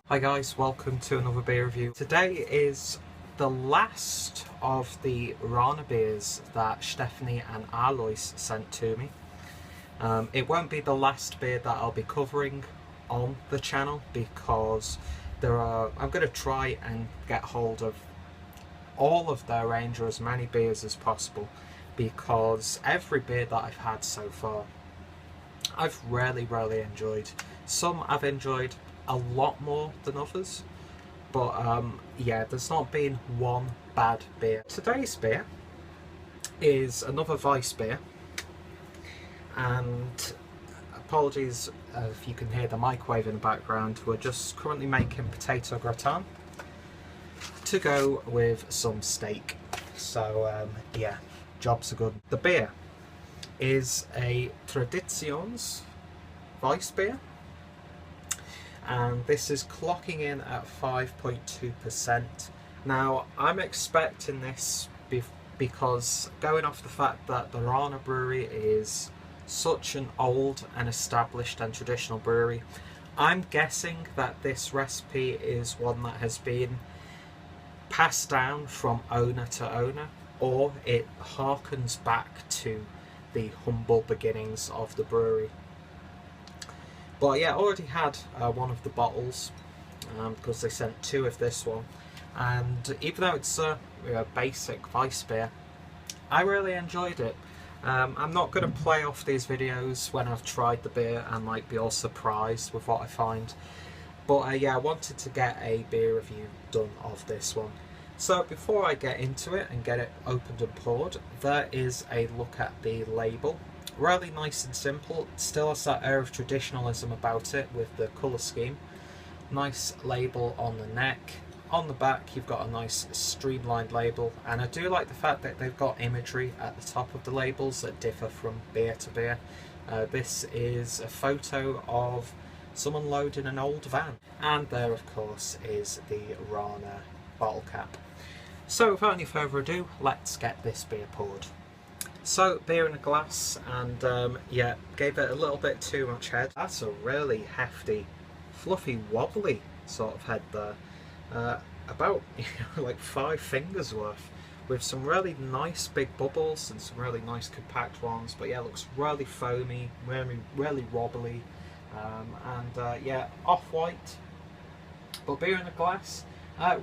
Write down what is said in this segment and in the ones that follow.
Hi guys, welcome to another beer review. Today is the last of the Rhaner beers that Stephanie and Alois sent to me. It won't be the last beer that I'll be covering on the channel because I'm going to try and get hold of all of their range or as many beers as possible, because every beer that I've had so far I've really enjoyed. Some I've enjoyed a lot more than others, but yeah, there's not been one bad beer. Today's beer is another Weißbier, and apologies if you can hear the microwave in the background. We're just currently making potato gratin to go with some steak, so yeah, jobs are good. The beer is a Traditions-Weißbier, and this is clocking in at 5.2%. Now, I'm expecting this because going off the fact that the Rhanerbräu is such an old and established and traditional brewery, I'm guessing that this recipe is one that has been passed down from owner to owner, or it harkens back to the humble beginnings of the brewery. But yeah, I already had one of the bottles because they sent two of this one, and even though it's a basic Weißbier, I really enjoyed it. I'm not going to play off these videos when I've tried the beer and like be all surprised with what I find, but yeah, I wanted to get a beer review done of this one. So before I get into it and get it opened and poured, there is a look at the label. Really nice and simple, still has that air of traditionalism about it with the colour scheme. Nice label on the neck. On the back you've got a nice streamlined label, and I do like the fact that they've got imagery at the top of the labels that differ from beer to beer. This is a photo of someone loading an old van, and there of course is the Rhaner bottle cap. So without any further ado, let's get this beer poured. So, beer in a glass, and yeah, gave it a little bit too much head. That's a really hefty, fluffy, wobbly sort of head there. About like 5 fingers worth, with some really nice big bubbles and some really nice compact ones. But yeah, it looks really foamy, really wobbly, and yeah, off-white. But beer in a glass.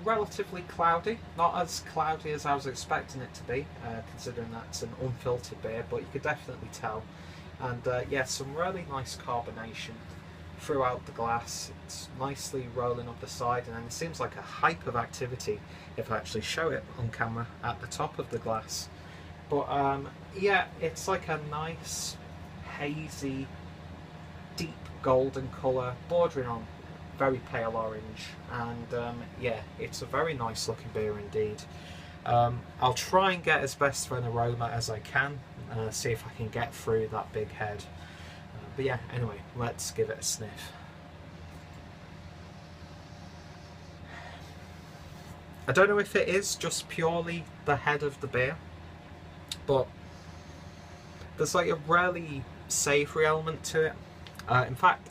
Relatively cloudy, not as cloudy as I was expecting it to be, considering that's an unfiltered beer, but you could definitely tell. And yeah, some really nice carbonation throughout the glass. It's nicely rolling up the side, and then it seems like a hype of activity if I actually show it on camera at the top of the glass. But yeah, it's like a nice, hazy, deep golden colour, bordering on very pale orange, and yeah, it's a very nice looking beer indeed. I'll try and get as best of an aroma as I can, see if I can get through that big head. But yeah, anyway, let's give it a sniff. I don't know if it is just purely the head of the beer, but there's like a really savoury element to it. In fact,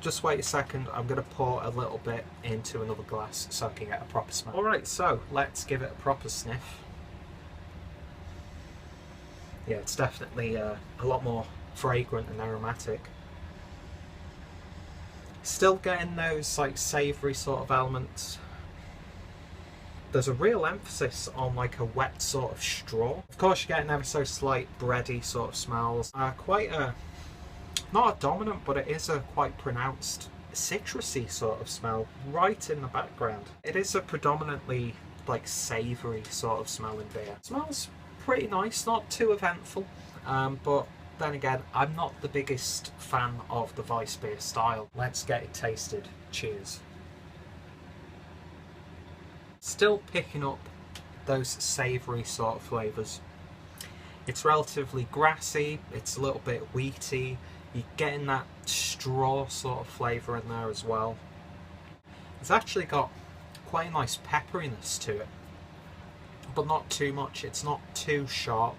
just wait a second, I'm going to pour a little bit into another glass so I can get a proper smell. Alright, so let's give it a proper sniff. Yeah, it's definitely a lot more fragrant and aromatic. Still getting those like savoury sort of elements. There's a real emphasis on like a wet sort of straw. Of course you're getting ever so slight bready sort of smells. Quite a, not a dominant, but it is a quite pronounced citrusy sort of smell right in the background. It is a predominantly like savoury sort of smelling beer. It smells pretty nice, not too eventful, but then again, I'm not the biggest fan of the Weißbier style. Let's get it tasted. Cheers. Still picking up those savoury sort of flavours. It's relatively grassy, it's a little bit wheaty. You're getting that straw sort of flavour in there as well. It's actually got quite a nice pepperiness to it, but not too much. It's not too sharp,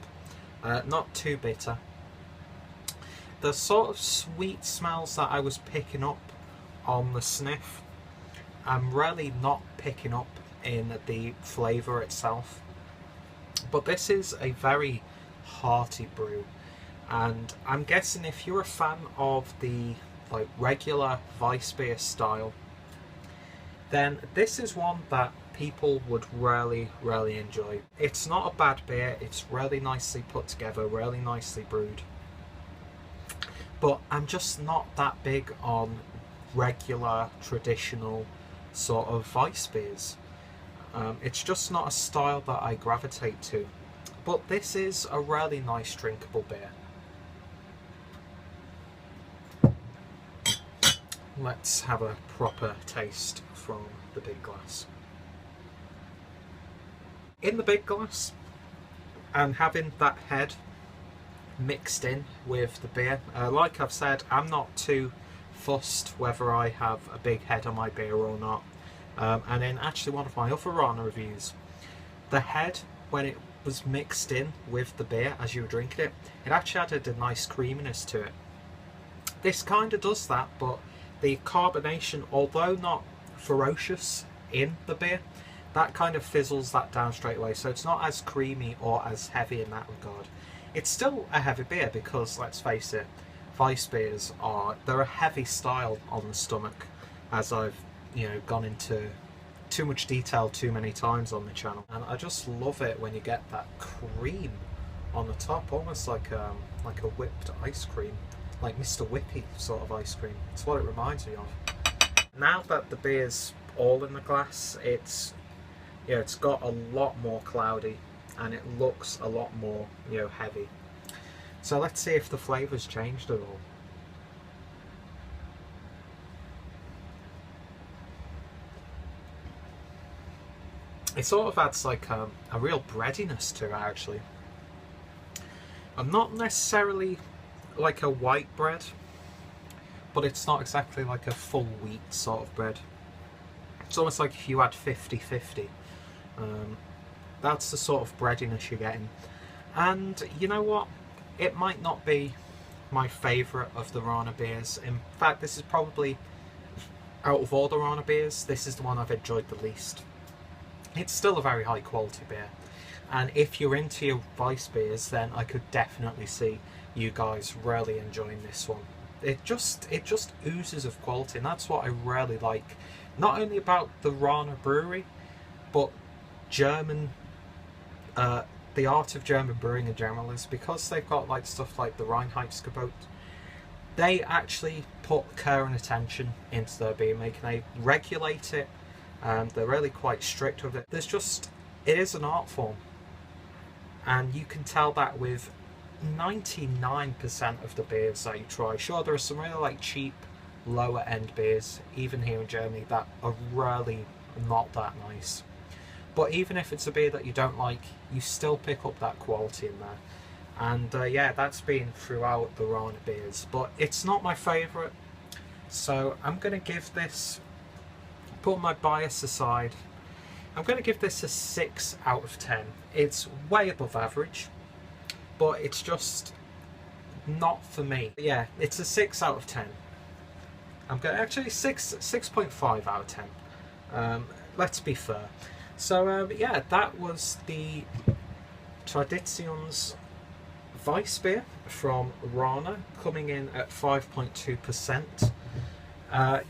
not too bitter. The sort of sweet smells that I was picking up on the sniff I'm really not picking up in the flavour itself. But this is a very hearty brew, and I'm guessing if you're a fan of the like regular Weissbier style, then this is one that people would really enjoy. It's not a bad beer, it's really nicely put together, really nicely brewed. But I'm just not that big on regular, traditional sort of Weissbiers. It's just not a style that I gravitate to. But this is a really nice drinkable beer. Let's have a proper taste from the big glass. In the big glass, and having that head mixed in with the beer, like I've said, I'm not too fussed whether I have a big head on my beer or not. And in actually one of my other Rhaner reviews, the head, when it was mixed in with the beer as you were drinking it, it actually added a nice creaminess to it. This kind of does that, but the carbonation, although not ferocious in the beer, that kind of fizzles that down straight away, so it's not as creamy or as heavy in that regard. It's still a heavy beer because, let's face it, Weissbiers they're a heavy style on the stomach, as I've gone into too much detail too many times on the channel, and I just love it when you get that cream on the top, almost like a whipped ice cream, like Mr. Whippy sort of ice cream. It's what it reminds me of. Now that the beer's all in the glass, it's got a lot more cloudy and it looks a lot more heavy. So let's see if the flavour's changed at all. It sort of adds like a real breadiness to it actually. I'm not necessarily like a white bread, but it's not exactly like a full wheat sort of bread. It's almost like if you had 50-50. That's the sort of breadiness you're getting. And you know what? It might not be my favourite of the Rhaner beers. In fact, this is probably, out of all the Rhaner beers, this is the one I've enjoyed the least. It's still a very high quality beer. And if you're into your Weissbiers, then I could definitely see you guys really enjoying this one. It just oozes of quality, and that's what I really like. Not only about the Rhaner brewery, but German, the art of German brewing in general, is because they've got like stuff like the Reinheitsgebot. They actually put care and attention into their beer making. They regulate it, and they're really quite strict with it. It is an art form, and you can tell that with 99% of the beers that you try. Sure, there are some really like cheap, lower end beers, even here in Germany, that are really not that nice. But even if it's a beer that you don't like, you still pick up that quality in there. And yeah, that's been throughout the Rhaner beers. But it's not my favourite, so I'm going to give this, put my bias aside, I'm going to give this a 6 out of 10. It's way above average, but it's just not for me. But yeah, it's a 6 out of 10. I'm going to actually 6.5 out of 10. Let's be fair. So yeah, that was the Traditions-Weißbier from Rhaner, coming in at 5.2%.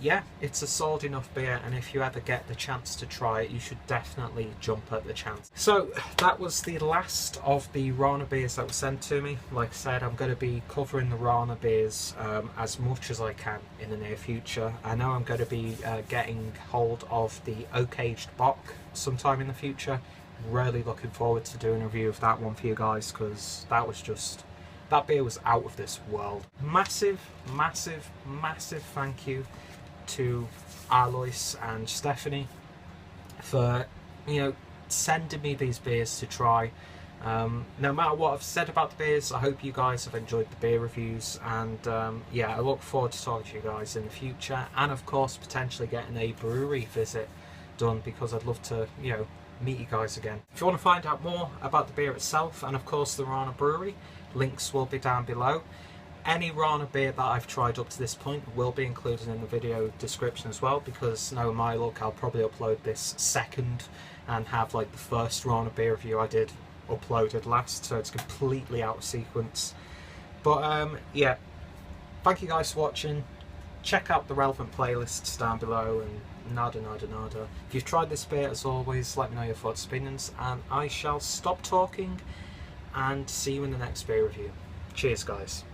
Yeah, it's a solid enough beer, and if you ever get the chance to try it, you should definitely jump at the chance. So that was the last of the Rhaner beers that were sent to me. Like I said, I'm going to be covering the Rhaner beers as much as I can in the near future. I know I'm going to be getting hold of the oak-aged Bock sometime in the future. Really looking forward to doing a review of that one for you guys, because that beer was out of this world. Massive thank you to Alois and Stephanie for sending me these beers to try. No matter what I've said about the beers, I hope you guys have enjoyed the beer reviews, and yeah, I look forward to talking to you guys in the future, and of course potentially getting a brewery visit done, because I'd love to meet you guys again. If you want to find out more about the beer itself, and of course the Rhaner brewery, links will be down below. Any Rhaner beer that I've tried up to this point will be included in the video description as well, because knowing my luck, I'll probably upload this second and have like the first Rhaner beer review I did uploaded last, so it's completely out of sequence. But yeah, thank you guys for watching. Check out the relevant playlists down below, and nada. If you've tried this beer, as always, let me know your thoughts and opinions, and I shall stop talking and see you in the next beer review. Cheers guys.